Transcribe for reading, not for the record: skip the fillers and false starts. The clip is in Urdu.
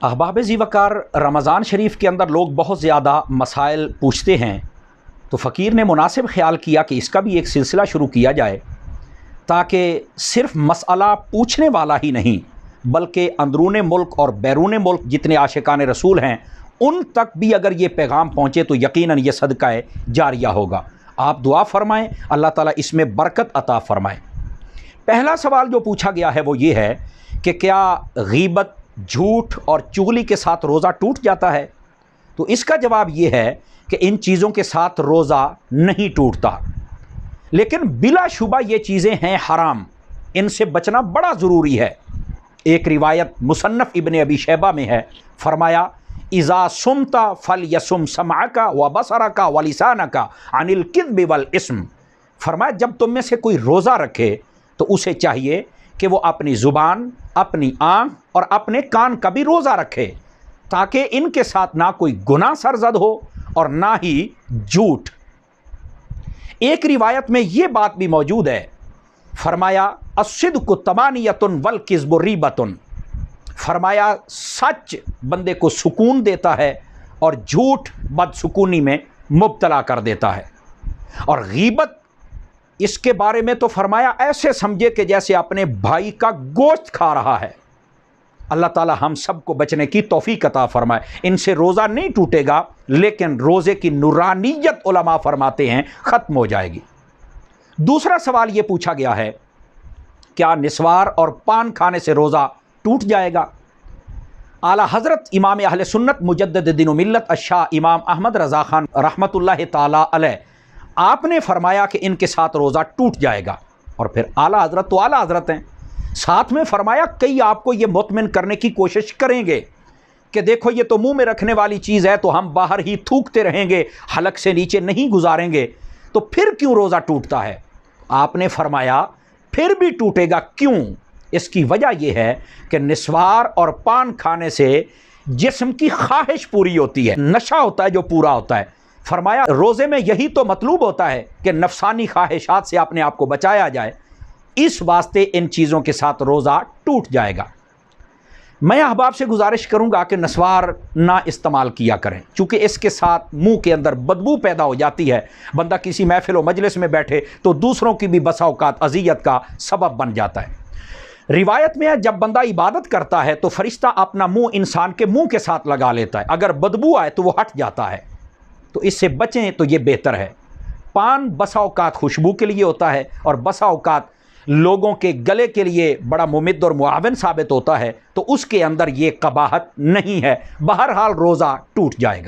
احباب ذی وقار، رمضان شریف کے اندر لوگ بہت زیادہ مسائل پوچھتے ہیں، تو فقیر نے مناسب خیال کیا کہ اس کا بھی ایک سلسلہ شروع کیا جائے تاکہ صرف مسئلہ پوچھنے والا ہی نہیں بلکہ اندرون ملک اور بیرون ملک جتنے عاشقان رسول ہیں ان تک بھی اگر یہ پیغام پہنچے تو یقیناً یہ صدقہ جاریہ ہوگا۔ آپ دعا فرمائیں، اللہ تعالیٰ اس میں برکت عطا فرمائیں۔ پہلا سوال جو پوچھا گیا ہے وہ یہ ہے کہ کیا غیبت، جھوٹ اور چغلی کے ساتھ روزہ ٹوٹ جاتا ہے؟ تو اس کا جواب یہ ہے کہ ان چیزوں کے ساتھ روزہ نہیں ٹوٹتا، لیکن بلا شبہ یہ چیزیں ہیں حرام، ان سے بچنا بڑا ضروری ہے۔ ایک روایت مصنف ابن ابی شیبہ میں ہے، فرمایا اذا صمت فلیصم سمعک وبصرک ولسانک عن الکذب والاسم، فرمایا جب تم میں سے کوئی روزہ رکھے تو اسے چاہیے کہ وہ اپنی زبان، اپنی آنکھ اور اپنے کان کا بھی روزہ رکھے تاکہ ان کے ساتھ نہ کوئی گناہ سرزد ہو اور نہ ہی جھوٹ۔ ایک روایت میں یہ بات بھی موجود ہے، فرمایا الصدق طمانیۃ والکذب ریبۃ، فرمایا سچ بندے کو سکون دیتا ہے اور جھوٹ بدسکونی میں مبتلا کر دیتا ہے۔ اور غیبت، اس کے بارے میں تو فرمایا ایسے سمجھے کہ جیسے اپنے بھائی کا گوشت کھا رہا ہے۔ اللہ تعالی ہم سب کو بچنے کی توفیق عطا فرمائے۔ ان سے روزہ نہیں ٹوٹے گا لیکن روزے کی نورانیت علماء فرماتے ہیں ختم ہو جائے گی۔ دوسرا سوال یہ پوچھا گیا ہے، کیا نسوار اور پان کھانے سے روزہ ٹوٹ جائے گا؟ اعلیٰ حضرت امام اہل سنت مجدد دین و ملت الشاہ امام احمد رضا خان رحمۃ اللہ تعالی علیہ، آپ نے فرمایا کہ ان کے ساتھ روزہ ٹوٹ جائے گا، اور پھر اعلیٰ حضرت تو اعلیٰ حضرت ہیں، ساتھ میں فرمایا کئی آپ کو یہ مطمئن کرنے کی کوشش کریں گے کہ دیکھو یہ تو منہ میں رکھنے والی چیز ہے تو ہم باہر ہی تھوکتے رہیں گے، حلق سے نیچے نہیں گزاریں گے، تو پھر کیوں روزہ ٹوٹتا ہے؟ آپ نے فرمایا پھر بھی ٹوٹے گا، کیوں؟ اس کی وجہ یہ ہے کہ نسوار اور پان کھانے سے جسم کی خواہش پوری ہوتی ہے، نشہ ہوتا ہے جو پورا ہوتا ہے۔ فرمایا روزے میں یہی تو مطلوب ہوتا ہے کہ نفسانی خواہشات سے اپنے آپ کو بچایا جائے، اس واسطے ان چیزوں کے ساتھ روزہ ٹوٹ جائے گا۔ میں احباب سے گزارش کروں گا کہ نسوار نہ استعمال کیا کریں، چونکہ اس کے ساتھ منہ کے اندر بدبو پیدا ہو جاتی ہے، بندہ کسی محفل و مجلس میں بیٹھے تو دوسروں کی بھی بسا اوقات اذیت کا سبب بن جاتا ہے۔ روایت میں ہے جب بندہ عبادت کرتا ہے تو فرشتہ اپنا منہ انسان کے منہ کے ساتھ لگا لیتا ہے، اگر بدبو آئے تو وہ ہٹ جاتا ہے، تو اس سے بچیں تو یہ بہتر ہے۔ پان بسا اوقات خوشبو کے لیے ہوتا ہے اور بسا اوقات لوگوں کے گلے کے لیے بڑا ممد اور معاون ثابت ہوتا ہے، تو اس کے اندر یہ قباحت نہیں ہے۔ بہرحال روزہ ٹوٹ جائے گا۔